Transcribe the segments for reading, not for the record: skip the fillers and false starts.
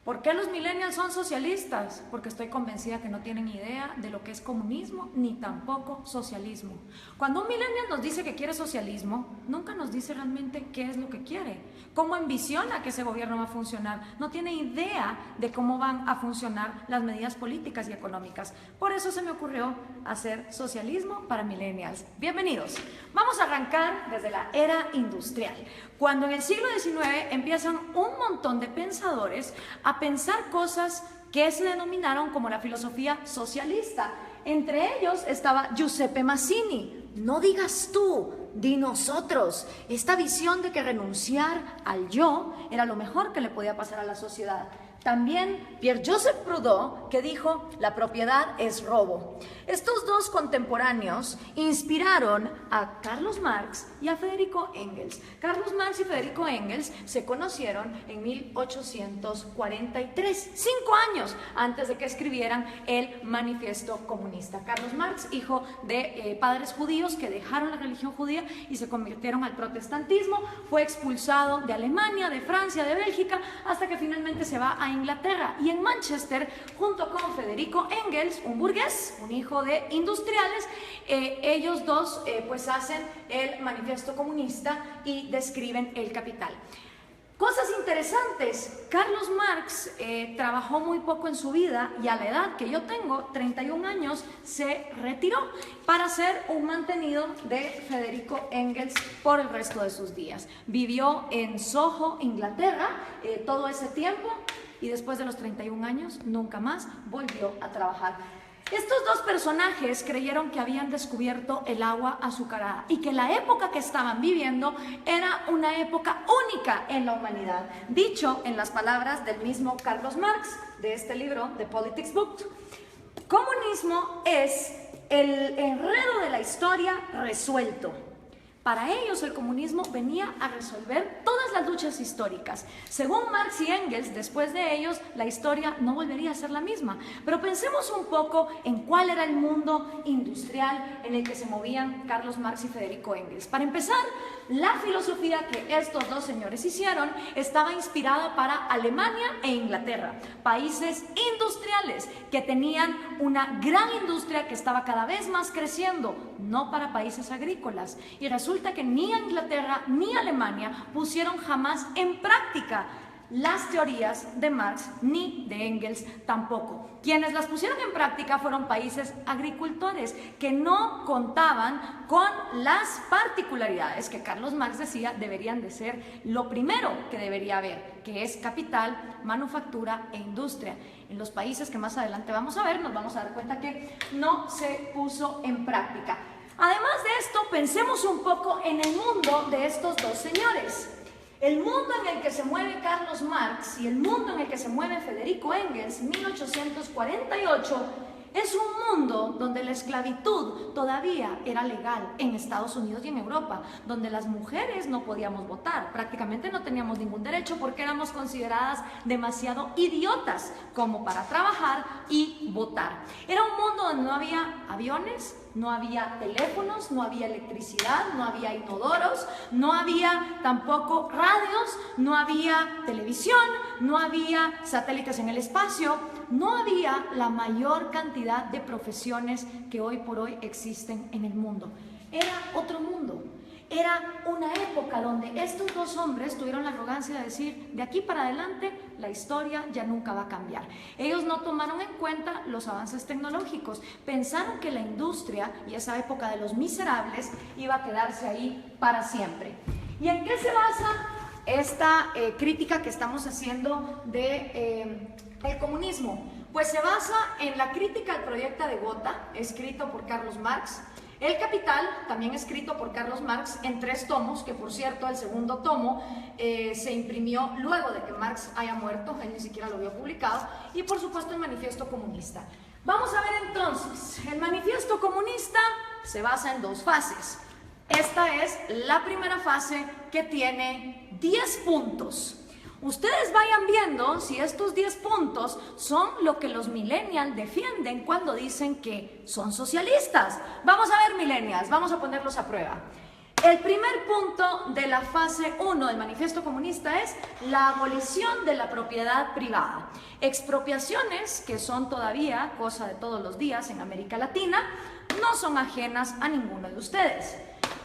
¿Por qué los millennials son socialistas? Porque estoy convencida que no tienen idea de lo que es comunismo ni tampoco socialismo. Cuando un millennial nos dice que quiere socialismo, nunca nos dice realmente qué es lo que quiere, cómo ambiciona que ese gobierno va a funcionar. No tiene idea de cómo van a funcionar las medidas políticas y económicas. Por eso se me ocurrió hacer socialismo para millennials. Bienvenidos. Vamos a arrancar desde la era industrial, cuando en el siglo XIX empiezan un montón de pensadores a pensar cosas que se denominaron como la filosofía socialista. Entre ellos estaba Giuseppe Mazzini. No digas tú, di nosotros. Esta visión de que renunciar al yo era lo mejor que le podía pasar a la sociedad. También Pierre-Joseph Proudhon, que dijo, la propiedad es robo. Estos dos contemporáneos inspiraron a Carlos Marx y a Federico Engels. Carlos Marx y Federico Engels se conocieron en 1843, 5 años antes de que escribieran el Manifiesto Comunista. Carlos Marx, hijo de padres judíos que dejaron la religión judía y se convirtieron al protestantismo, fue expulsado de Alemania, de Francia, de Bélgica, hasta que finalmente se va a Inglaterra, y en Manchester, junto con Federico Engels, un burgués, un hijo de industriales, ellos dos pues hacen el Manifiesto Comunista y describen el Capital. Cosas interesantes, Carlos Marx trabajó muy poco en su vida y a la edad que yo tengo, 31 años, se retiró para ser un mantenido de Federico Engels por el resto de sus días. Vivió en Soho, Inglaterra, todo ese tiempo, y después de los 31 años nunca más volvió a trabajar. Estos dos personajes creyeron que habían descubierto el agua azucarada y que la época que estaban viviendo era una época única en la humanidad. Dicho en las palabras del mismo Carlos Marx, de este libro, The Politics Book, comunismo es el enredo de la historia resuelto. Para ellos el comunismo venía a resolver todas las luchas históricas. Según Marx y Engels, después de ellos la historia no volvería a ser la misma. Pero pensemos un poco en cuál era el mundo industrial en el que se movían Carlos Marx y Federico Engels. Para empezar, la filosofía que estos dos señores hicieron estaba inspirada para Alemania e Inglaterra, países industriales que tenían una gran industria que estaba cada vez más creciendo, no para países agrícolas. Y resulta que ni Inglaterra ni Alemania pusieron jamás en práctica las teorías de Marx ni de Engels tampoco. Quienes las pusieron en práctica fueron países agricultores que no contaban con las particularidades que Carlos Marx decía deberían de ser lo primero que debería haber, que es capital, manufactura e industria. En los países que más adelante vamos a ver, nos vamos a dar cuenta que no se puso en práctica. Además de esto, pensemos un poco en el mundo de estos dos señores. El mundo en el que se mueve Carlos Marx y el mundo en el que se mueve Federico Engels, 1848, es un mundo donde la esclavitud todavía era legal en Estados Unidos y en Europa, donde las mujeres no podíamos votar, prácticamente no teníamos ningún derecho porque éramos consideradas demasiado idiotas como para trabajar y votar. Era un mundo donde no había aviones, no había teléfonos, no había electricidad, no había inodoros, no había tampoco radios, no había televisión, no había satélites en el espacio, no había la mayor cantidad de profesiones que hoy por hoy existen en el mundo. Era otro mundo. Era una época donde estos dos hombres tuvieron la arrogancia de decir, de aquí para adelante la historia ya nunca va a cambiar. Ellos no tomaron en cuenta los avances tecnológicos, pensaron que la industria y esa época de los miserables iba a quedarse ahí para siempre. ¿Y en qué se basa esta crítica que estamos haciendo de el comunismo? Pues se basa en la crítica al proyecto de Gotha, escrito por Carlos Marx, El Capital, también escrito por Carlos Marx en 3 tomos, que por cierto el segundo tomo se imprimió luego de que Marx haya muerto, él ni siquiera lo había publicado, y por supuesto el Manifiesto Comunista. Vamos a ver entonces, el Manifiesto Comunista se basa en 2 fases. Esta es la primera fase que tiene 10 puntos. Ustedes vayan viendo si estos 10 puntos son lo que los millennials defienden cuando dicen que son socialistas. Vamos a ver, millennials, vamos a ponerlos a prueba. El primer punto de la fase 1 del Manifiesto Comunista es la abolición de la propiedad privada. Expropiaciones, que son todavía cosa de todos los días en América Latina, no son ajenas a ninguno de ustedes.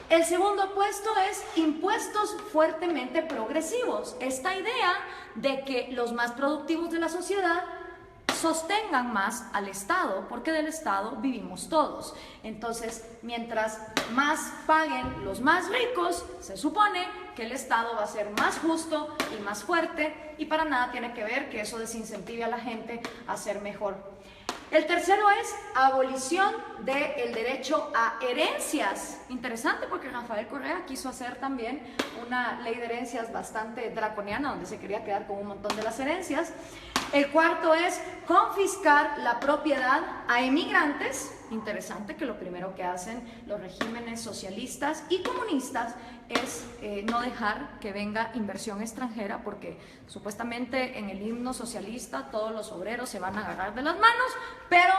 El segundo puesto es impuestos fuertemente progresivos. Esta idea de que los más productivos de la sociedad sostengan más al Estado, porque del Estado vivimos todos. Entonces, mientras más paguen los más ricos, se supone que el Estado va a ser más justo y más fuerte, y para nada tiene que ver que eso desincentive a la gente a ser mejor. El tercero es abolición del derecho a herencias. Interesante, porque Rafael Correa quiso hacer también una ley de herencias bastante draconiana, donde se quería quedar con un montón de las herencias. El cuarto es confiscar la propiedad a emigrantes. Interesante que lo primero que hacen los regímenes socialistas y comunistas es no dejar que venga inversión extranjera, porque supuestamente en el himno socialista todos los obreros se van a agarrar de las manos, pero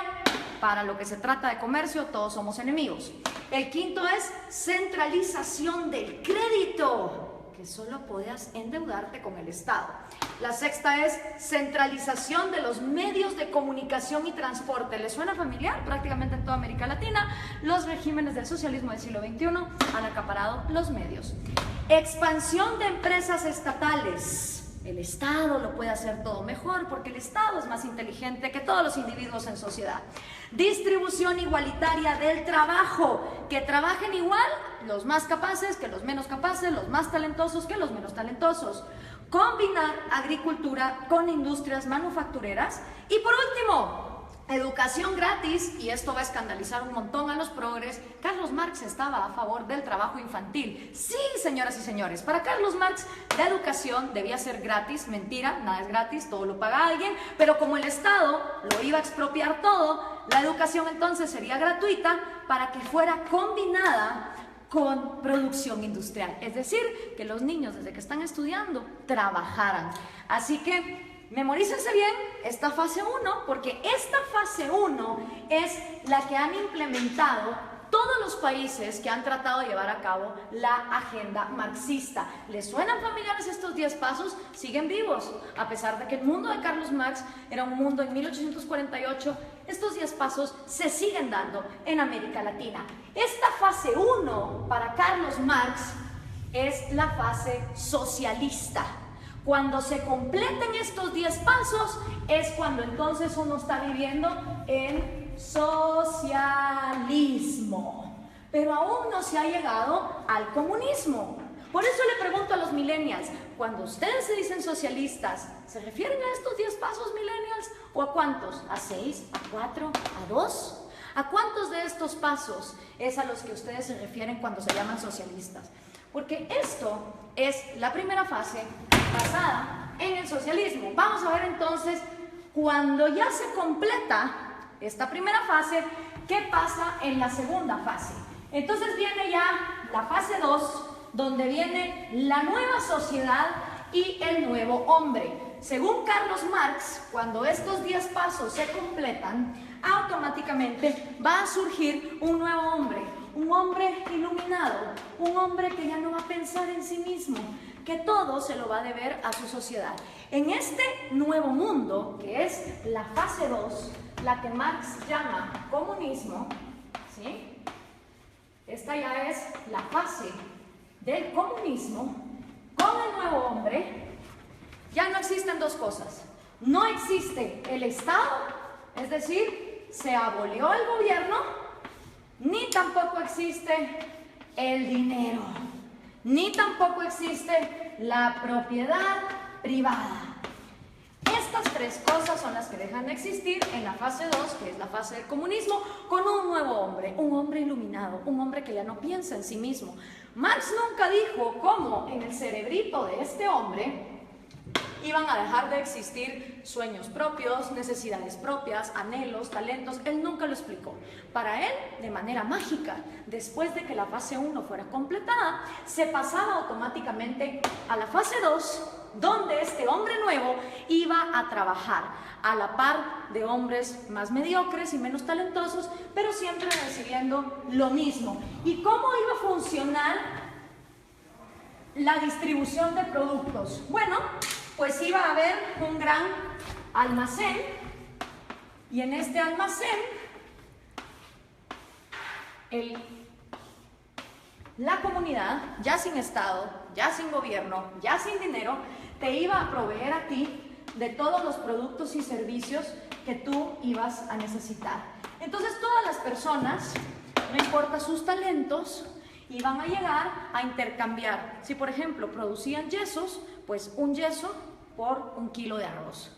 para lo que se trata de comercio todos somos enemigos. El quinto es centralización del crédito, que solo podías endeudarte con el Estado. La sexta es centralización de los medios de comunicación y transporte. ¿Les suena familiar? Prácticamente en toda América Latina, los regímenes del socialismo del siglo XXI han acaparado los medios. Expansión de empresas estatales. El Estado lo puede hacer todo mejor, porque el Estado es más inteligente que todos los individuos en sociedad. Distribución igualitaria del trabajo, que trabajen igual los más capaces que los menos capaces, los más talentosos que los menos talentosos. Combinar agricultura con industrias manufactureras. Y por último, educación gratis, y esto va a escandalizar un montón a los progres. Carlos Marx estaba a favor del trabajo infantil. Sí, señoras y señores, para Carlos Marx la educación debía ser gratis. Mentira, nada es gratis, todo lo paga alguien, pero como el Estado lo iba a expropiar todo, la educación entonces sería gratuita para que fuera combinada con producción industrial, es decir, que los niños desde que están estudiando trabajaran. Así que memorícense bien esta fase 1, porque esta fase 1 es la que han implementado todos los países que han tratado de llevar a cabo la agenda marxista. ¿Les suenan familiares estos 10 pasos? Siguen vivos, a pesar de que el mundo de Carlos Marx era un mundo en 1848, estos 10 pasos se siguen dando en América Latina. Esta fase 1 para Carlos Marx es la fase socialista. Cuando se completen estos 10 pasos es cuando entonces uno está viviendo en socialismo, pero aún no se ha llegado al comunismo. Por eso le pregunto a los millennials, cuando ustedes se dicen socialistas, ¿se refieren a estos 10 pasos, millennials? ¿O a cuántos? ¿A 6? ¿A 4? ¿A 2? ¿A cuántos de estos pasos es a los que ustedes se refieren cuando se llaman socialistas? Porque esto es la primera fase basada en el socialismo. Vamos a ver entonces, cuando ya se completa esta primera fase, ¿qué pasa en la segunda fase? Entonces viene ya la fase 2, donde viene la nueva sociedad y el nuevo hombre. Según Carlos Marx, cuando estos 10 pasos se completan, automáticamente va a surgir un nuevo hombre, un hombre iluminado, un hombre que ya no va a pensar en sí mismo, que todo se lo va a deber a su sociedad. En este nuevo mundo, que es la fase 2, la que Marx llama comunismo, ¿sí? Esta ya es la fase del comunismo. Con el nuevo hombre ya no existen dos cosas. No existe el Estado, es decir, se abolió el gobierno, ni tampoco existe el dinero, ni tampoco existe la propiedad privada. Estas tres cosas son las que dejan de existir en la fase 2, que es la fase del comunismo, con un nuevo hombre, un hombre iluminado, un hombre que ya no piensa en sí mismo. Marx nunca dijo cómo en el cerebrito de este hombre iban a dejar de existir sueños propios, necesidades propias, anhelos, talentos. Él nunca lo explicó. Para él, de manera mágica, después de que la fase 1 fuera completada, se pasaba automáticamente a la fase 2, donde este hombre nuevo iba a trabajar a la par de hombres más mediocres y menos talentosos, pero siempre recibiendo lo mismo. ¿Y cómo iba a funcionar la distribución de productos. Bueno, pues iba a haber un gran almacén y en este almacén la comunidad, ya sin Estado, ya sin gobierno, ya sin dinero, te iba a proveer a ti de todos los productos y servicios que tú ibas a necesitar. Entonces todas las personas, no importa sus talentos, iban a llegar a intercambiar. Si por ejemplo producían yesos, pues un yeso por 1 kilo de arroz.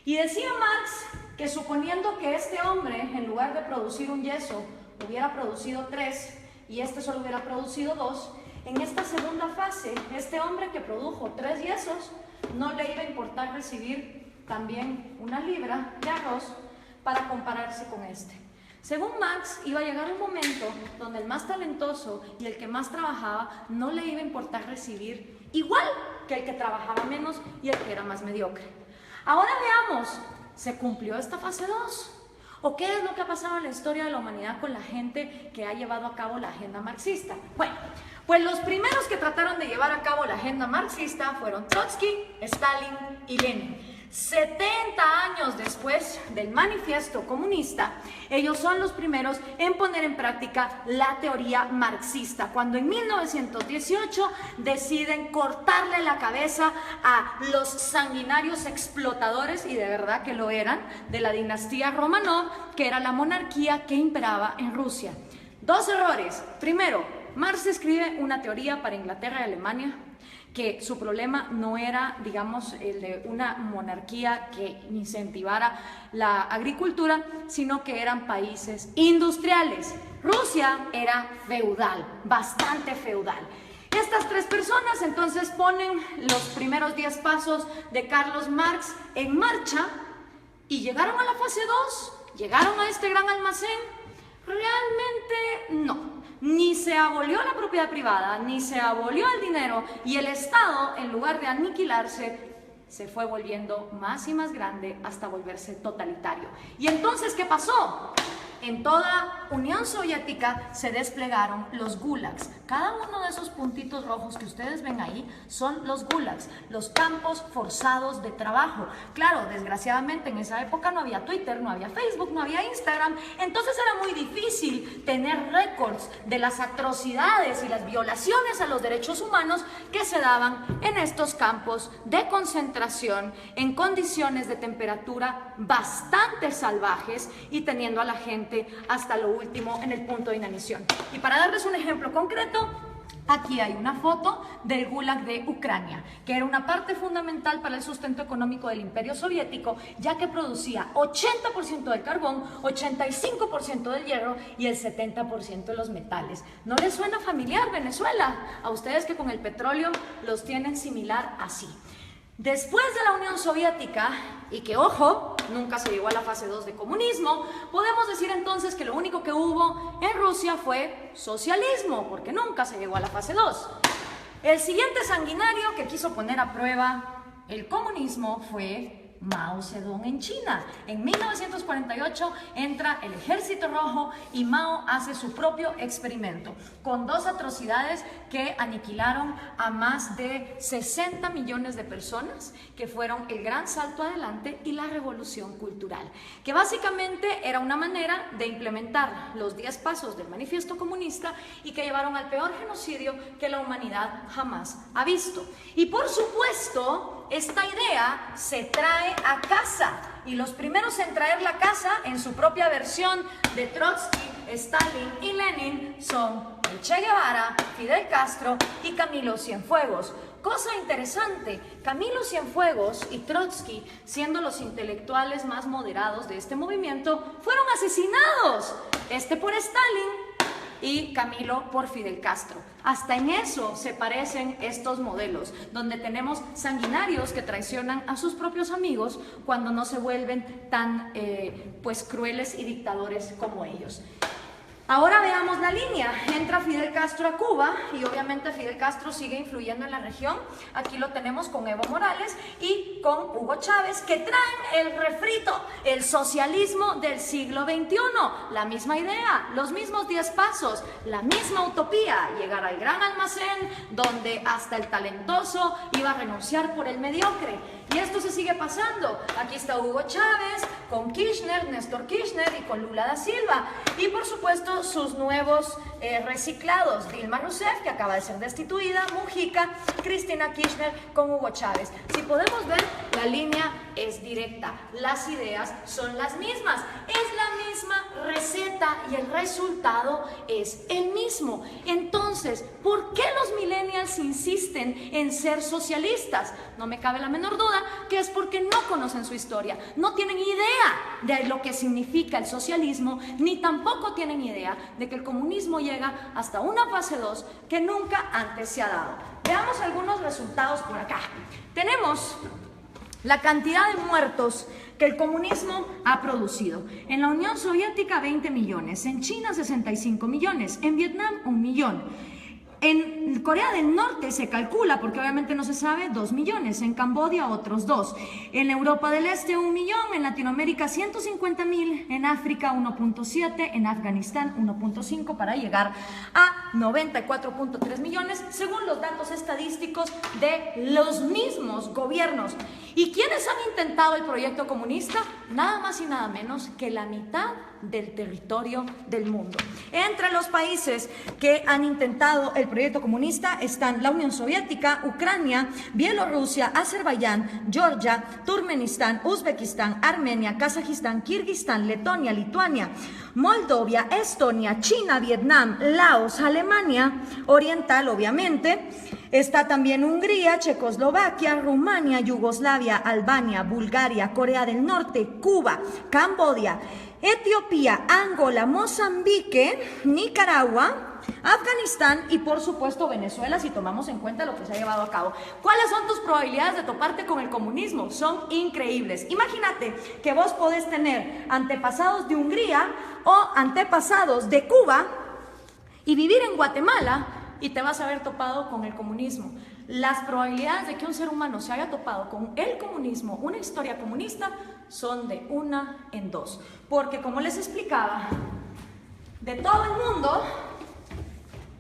Y decía Marx que suponiendo que este hombre, en lugar de producir un yeso, hubiera producido 3 y este solo hubiera producido 2, en esta segunda fase, este hombre que produjo 3 yesos, no le iba a importar recibir también 1 libra de arroz para compararse con este. Según Marx, iba a llegar un momento donde el más talentoso y el que más trabajaba no le iba a importar recibir igual que el que trabajaba menos y el que era más mediocre. Ahora veamos, ¿se cumplió esta fase 2? ¿O qué es lo que ha pasado en la historia de la humanidad con la gente que ha llevado a cabo la agenda marxista? Bueno, pues los primeros que trataron de llevar a cabo la agenda marxista fueron Trotsky, Stalin y Lenin. 70 años después del manifiesto comunista, ellos son los primeros en poner en práctica la teoría marxista, cuando en 1918 deciden cortarle la cabeza a los sanguinarios explotadores, y de verdad que lo eran, de la dinastía Romanov, que era la monarquía que imperaba en Rusia. 2 errores. Primero, Marx escribe una teoría para Inglaterra y Alemania, que su problema no era, digamos, el de una monarquía que incentivara la agricultura, sino que eran países industriales. Rusia era feudal, bastante feudal. Estas 3 personas entonces ponen los primeros 10 pasos de Carlos Marx en marcha y llegaron a la fase 2, llegaron a este gran almacén. Realmente no. Ni se abolió la propiedad privada, ni se abolió el dinero, y el Estado, en lugar de aniquilarse, se fue volviendo más y más grande hasta volverse totalitario. ¿Y entonces qué pasó? En toda Unión Soviética se desplegaron los gulags. Cada uno de esos puntitos rojos que ustedes ven ahí son los gulags, los campos forzados de trabajo. Claro, desgraciadamente en esa época no había Twitter, no había Facebook, no había Instagram, entonces era muy difícil tener récords de las atrocidades y las violaciones a los derechos humanos que se daban en estos campos de concentración en condiciones de temperatura bastante salvajes y teniendo a la gente hasta lo último en el punto de inanición. Y para darles un ejemplo concreto, aquí hay una foto del Gulag de Ucrania, que era una parte fundamental para el sustento económico del Imperio Soviético, ya que producía 80% del carbón, 85% del hierro y el 70% de los metales. ¿No les suena familiar Venezuela? A ustedes que con el petróleo los tienen similar así. Después de la Unión Soviética, y que ojo, nunca se llegó a la fase 2 de comunismo, podemos decir entonces que lo único que hubo en Rusia fue socialismo, porque nunca se llegó a la fase 2. El siguiente sanguinario que quiso poner a prueba el comunismo fue Mao Zedong en China. En 1948 entra el Ejército Rojo y Mao hace su propio experimento con 2 atrocidades que aniquilaron a más de 60 millones de personas, que fueron el gran salto adelante y la revolución cultural, que básicamente era una manera de implementar los 10 pasos del manifiesto comunista y que llevaron al peor genocidio que la humanidad jamás ha visto. Y por supuesto, esta idea se trae a casa, y los primeros en traerla a casa en su propia versión de Trotsky, Stalin y Lenin son el Che Guevara, Fidel Castro y Camilo Cienfuegos. Cosa interesante, Camilo Cienfuegos y Trotsky, siendo los intelectuales más moderados de este movimiento, fueron asesinados, este por Stalin y Camilo por Fidel Castro. Hasta en eso se parecen estos modelos, donde tenemos sanguinarios que traicionan a sus propios amigos cuando no se vuelven tan pues crueles y dictadores como ellos. Ahora veamos la línea. Entra Fidel Castro a Cuba y obviamente Fidel Castro sigue influyendo en la región. Aquí lo tenemos con Evo Morales y con Hugo Chávez, que traen el refrito, el socialismo del siglo XXI. La misma idea, los mismos 10 pasos, la misma utopía, llegar al gran almacén donde hasta el talentoso iba a renunciar por el mediocre. Y esto se sigue pasando. Aquí está Hugo Chávez con Kirchner, Néstor Kirchner y con Lula da Silva. Y por supuesto sus nuevos reciclados, Dilma Rousseff, que acaba de ser destituida, Mujica, Cristina Kirchner con Hugo Chávez. Si podemos ver, la línea es directa, las ideas son las mismas, es la misma receta y el resultado es el mismo. Entonces, ¿por qué los millennials insisten en ser socialistas? No me cabe la menor duda que es porque no conocen su historia, no tienen idea de lo que significa el socialismo, ni tampoco tienen idea de que el comunismo llega hasta una fase 2 que nunca antes se ha dado. Veamos algunos resultados por acá. Tenemos la cantidad de muertos que el comunismo ha producido. En la Unión Soviética 20 millones, en China 65 millones, en Vietnam 1 millón. En Corea del Norte se calcula, porque obviamente no se sabe, 2 millones, en Camboya otros 2, en Europa del Este 1 millón, en Latinoamérica 150.000, en África 1.7, en Afganistán 1.5 para llegar a 94.3 millones, según los datos estadísticos de los mismos gobiernos. ¿Y quiénes han intentado el proyecto comunista? Nada más y nada menos que la mitad del territorio del mundo. Entre los países que han intentado el proyecto comunista están la Unión Soviética, Ucrania, Bielorrusia, Azerbaiyán, Georgia, Turkmenistán, Uzbekistán, Armenia, Kazajistán, Kirguistán, Letonia, Lituania, Moldovia, Estonia, China, Vietnam, Laos, Alemania Oriental, obviamente. Está también Hungría, Checoslovaquia, Rumania, Yugoslavia, Albania, Bulgaria, Corea del Norte, Cuba, Camboya, Etiopía, Angola, Mozambique, Nicaragua, Afganistán y por supuesto Venezuela, si tomamos en cuenta lo que se ha llevado a cabo. ¿Cuáles son tus probabilidades de toparte con el comunismo? Son increíbles. Imagínate que vos podés tener antepasados de Hungría o antepasados de Cuba y vivir en Guatemala y te vas a haber topado con el comunismo. Las probabilidades de que un ser humano se haya topado con el comunismo, una historia comunista, son de 1 en 2. Porque como les explicaba, de todo el mundo,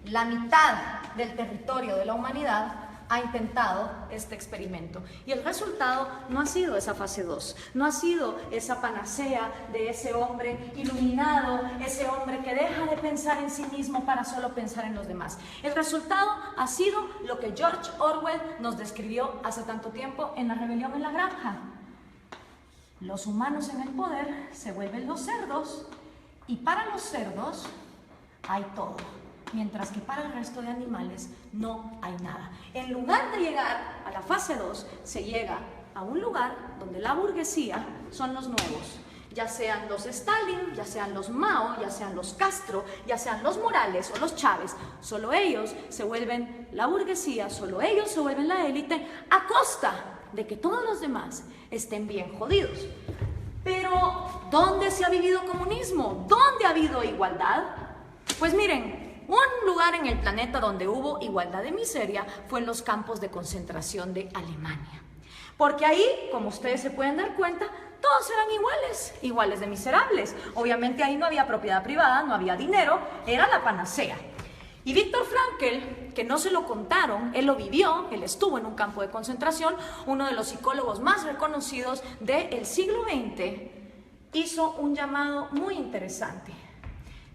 la mitad del territorio de la humanidad ha intentado este experimento. Y el resultado no ha sido esa fase 2, no ha sido esa panacea de ese hombre iluminado, ese hombre que deja de pensar en sí mismo para solo pensar en los demás. El resultado ha sido lo que George Orwell nos describió hace tanto tiempo en La rebelión en la granja. Los humanos en el poder se vuelven los cerdos y para los cerdos hay todo, mientras que para el resto de animales no hay nada. En lugar de llegar a la fase 2, se llega a un lugar donde la burguesía son los nuevos, ya sean los Stalin, ya sean los Mao, ya sean los Castro, ya sean los Morales o los Chávez. Solo ellos se vuelven la burguesía, solo ellos se vuelven la élite a costa de que todos los demás estén bien jodidos. Pero, ¿dónde se ha vivido comunismo? ¿Dónde ha habido igualdad? Pues miren, un lugar en el planeta donde hubo igualdad de miseria fue en los campos de concentración de Alemania. Porque ahí, como ustedes se pueden dar cuenta, todos eran iguales de miserables. Obviamente ahí no había propiedad privada, no había dinero, era la panacea. Y Viktor Frankl, que no se lo contaron, él lo vivió, él estuvo en un campo de concentración, uno de los psicólogos más reconocidos del siglo XX, hizo un llamado muy interesante.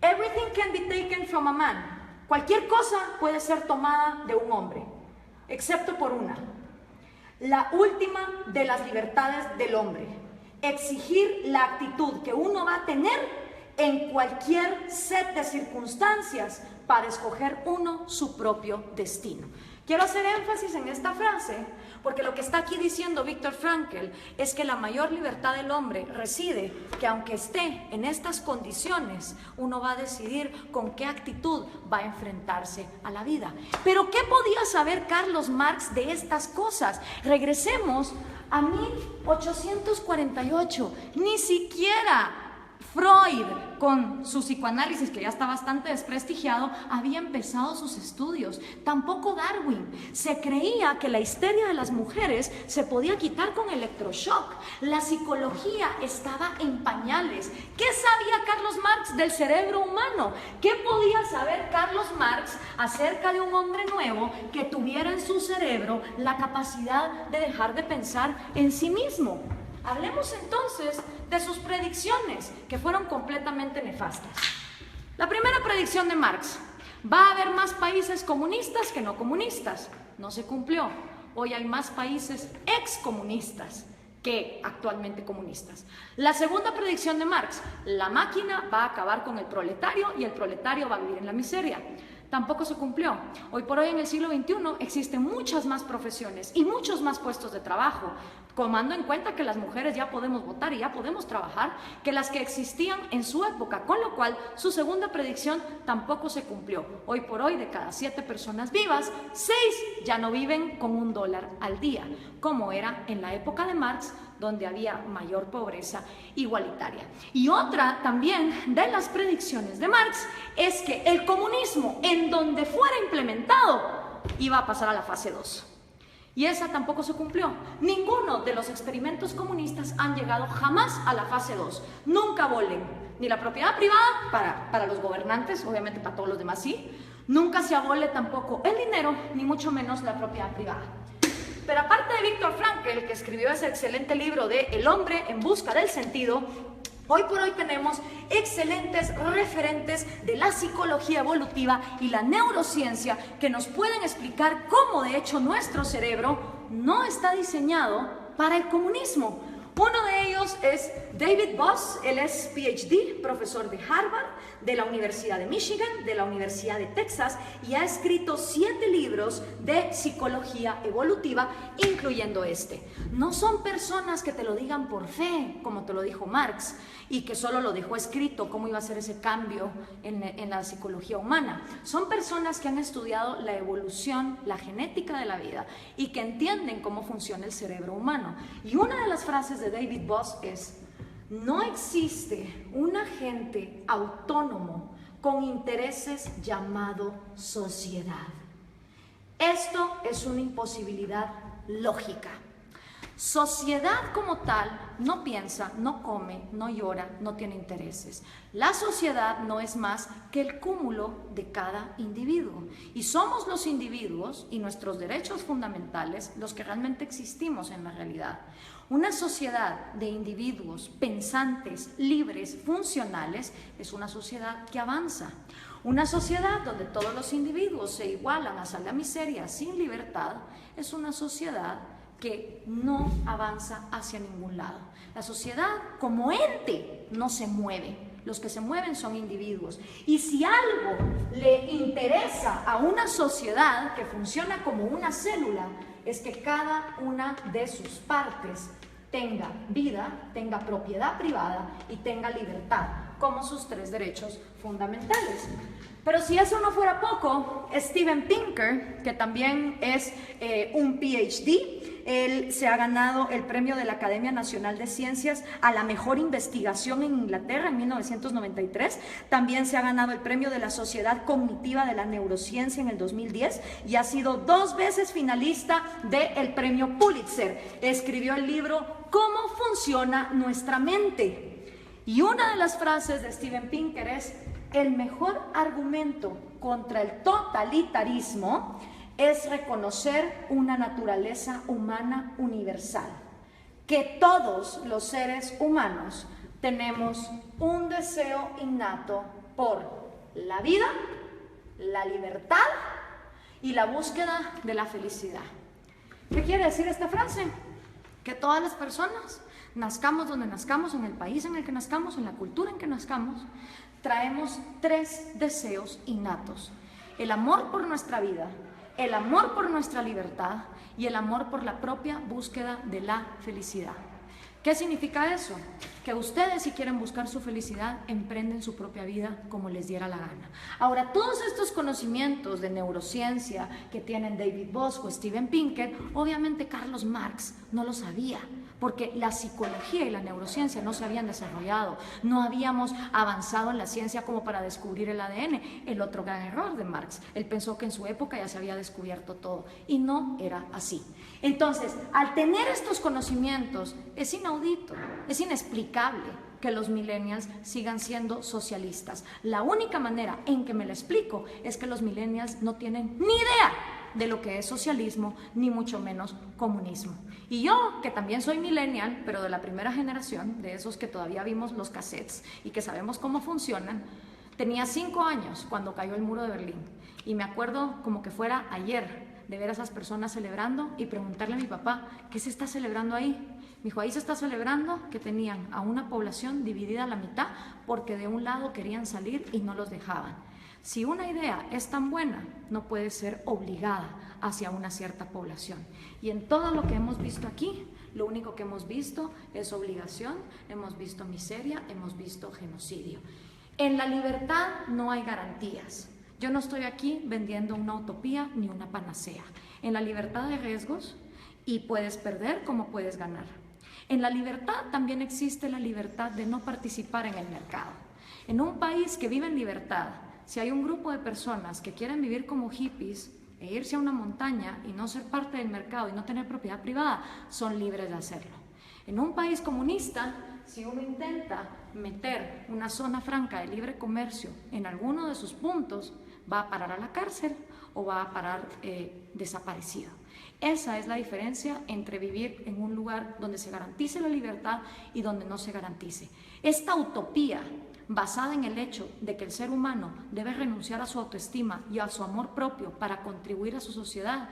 Everything can be taken from a man. Cualquier cosa puede ser tomada de un hombre, excepto por una. La última de las libertades del hombre. Exigir la actitud que uno va a tener en cualquier set de circunstancias para escoger uno su propio destino. Quiero hacer énfasis en esta frase porque lo que está aquí diciendo Viktor Frankl es que la mayor libertad del hombre reside que aunque esté en estas condiciones, uno va a decidir con qué actitud va a enfrentarse a la vida. Pero ¿qué podía saber Carlos Marx de estas cosas? Regresemos a 1848, ni siquiera Freud, con su psicoanálisis, que ya está bastante desprestigiado, había empezado sus estudios. Tampoco Darwin. Se creía que la histeria de las mujeres se podía quitar con electroshock. La psicología estaba en pañales. ¿Qué sabía Carlos Marx del cerebro humano? ¿Qué podía saber Carlos Marx acerca de un hombre nuevo que tuviera en su cerebro la capacidad de dejar de pensar en sí mismo? Hablemos entonces de sus predicciones, que fueron completamente nefastas. La primera predicción de Marx: va a haber más países comunistas que no comunistas. No se cumplió. Hoy hay más países excomunistas que actualmente comunistas. La segunda predicción de Marx: la máquina va a acabar con el proletario y el proletario va a vivir en la miseria. Tampoco se cumplió. Hoy por hoy, en el siglo XXI, existen muchas más profesiones y muchos más puestos de trabajo, tomando en cuenta que las mujeres ya podemos votar y ya podemos trabajar, que las que existían en su época, con lo cual su segunda predicción tampoco se cumplió. Hoy por hoy, de cada 7 personas vivas, 6 ya no viven con $1 al día, como era en la época de Marx, donde había mayor pobreza igualitaria. Y otra también de las predicciones de Marx es que el comunismo, en donde fuera implementado, iba a pasar a la fase 2. Y esa tampoco se cumplió. Ninguno de los experimentos comunistas han llegado jamás a la fase 2. Nunca abolen ni la propiedad privada para los gobernantes, obviamente para todos los demás sí. Nunca se abole tampoco el dinero, ni mucho menos la propiedad privada. Pero aparte de Viktor Frankl, que escribió ese excelente libro de El hombre en busca del sentido, hoy por hoy tenemos excelentes referentes de la psicología evolutiva y la neurociencia que nos pueden explicar cómo de hecho nuestro cerebro no está diseñado para el comunismo. Uno de ellos es David Boss. Él es PhD, profesor de Harvard, de la Universidad de Michigan, de la Universidad de Texas, y ha escrito 7 libros de psicología evolutiva, incluyendo este. No son personas que te lo digan por fe, como te lo dijo Marx, y que solo lo dejó escrito cómo iba a ser ese cambio en la psicología humana. Son personas que han estudiado la evolución, la genética de la vida, y que entienden cómo funciona el cerebro humano. Y una de las frases de David Boss es: no existe un agente autónomo con intereses llamado sociedad. Esto es una imposibilidad lógica. Sociedad como tal no piensa, no come, no llora, no tiene intereses. La sociedad no es más que el cúmulo de cada individuo. Y somos los individuos y nuestros derechos fundamentales los que realmente existimos en la realidad. Una sociedad de individuos pensantes, libres, funcionales, es una sociedad que avanza. Una sociedad donde todos los individuos se igualan hasta la miseria sin libertad, es una sociedad que no avanza hacia ningún lado. La sociedad como ente no se mueve. Los que se mueven son individuos. Y si algo le interesa a una sociedad que funciona como una célula, es que cada una de sus partes tenga vida, tenga propiedad privada y tenga libertad, como sus 3 derechos fundamentales. Pero si eso no fuera poco, Steven Pinker, que también es un PhD, él se ha ganado el premio de la Academia Nacional de Ciencias a la mejor investigación en Inglaterra en 1993. También se ha ganado el premio de la Sociedad Cognitiva de la Neurociencia en el 2010 y ha sido 2 veces finalista del premio Pulitzer. Escribió el libro ¿Cómo funciona nuestra mente? Y una de las frases de Steven Pinker es: el mejor argumento contra el totalitarismo es reconocer una naturaleza humana universal, que todos los seres humanos tenemos un deseo innato por la vida, la libertad y la búsqueda de la felicidad. ¿Qué quiere decir esta frase? Que todas las personas, nazcamos donde nazcamos, en el país en el que nazcamos, en la cultura en que nazcamos, traemos 3 deseos innatos: el amor por nuestra vida, el amor por nuestra libertad y el amor por la propia búsqueda de la felicidad. ¿Qué significa eso? Que ustedes, si quieren buscar su felicidad, emprenden su propia vida como les diera la gana. Ahora, todos estos conocimientos de neurociencia que tienen David Boss o Steven Pinker, obviamente Carlos Marx no lo sabía, porque la psicología y la neurociencia no se habían desarrollado, no habíamos avanzado en la ciencia como para descubrir el ADN. El otro gran error de Marx, él pensó que en su época ya se había descubierto todo, y no era así. Entonces, al tener estos conocimientos, es inaudito, es inexplicable que los millennials sigan siendo socialistas. La única manera en que me lo explico es que los millennials no tienen ni idea de lo que es socialismo, ni mucho menos comunismo. Y yo, que también soy millennial, pero de la primera generación, de esos que todavía vimos los cassettes y que sabemos cómo funcionan, tenía 5 años cuando cayó el muro de Berlín. Y me acuerdo como que fuera ayer de ver a esas personas celebrando y preguntarle a mi papá, ¿qué se está celebrando ahí? Me dijo, ahí se está celebrando que tenían a una población dividida a la mitad porque de un lado querían salir y no los dejaban. Si una idea es tan buena, no puede ser obligada hacia una cierta población. Y en todo lo que hemos visto aquí, lo único que hemos visto es obligación, hemos visto miseria, hemos visto genocidio. En la libertad no hay garantías. Yo no estoy aquí vendiendo una utopía ni una panacea. En la libertad hay riesgos y puedes perder como puedes ganar. En la libertad también existe la libertad de no participar en el mercado. En un país que vive en libertad, si hay un grupo de personas que quieren vivir como hippies e irse a una montaña y no ser parte del mercado y no tener propiedad privada, son libres de hacerlo. En un país comunista, si uno intenta meter una zona franca de libre comercio en alguno de sus puntos, va a parar a la cárcel o va a parar desaparecido. Esa es la diferencia entre vivir en un lugar donde se garantice la libertad y donde no se garantice. Esta utopía basada en el hecho de que el ser humano debe renunciar a su autoestima y a su amor propio para contribuir a su sociedad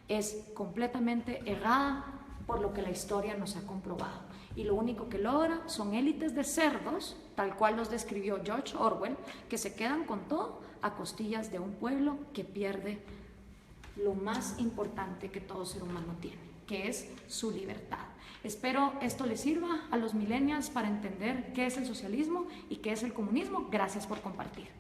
es completamente errada por lo que la historia nos ha comprobado. Y lo único que logra son élites de cerdos, tal cual los describió George Orwell, que se quedan con todo a costillas de un pueblo que pierde lo más importante que todo ser humano tiene, que es su libertad. Espero esto les sirva a los millennials para entender qué es el socialismo y qué es el comunismo. Gracias por compartir.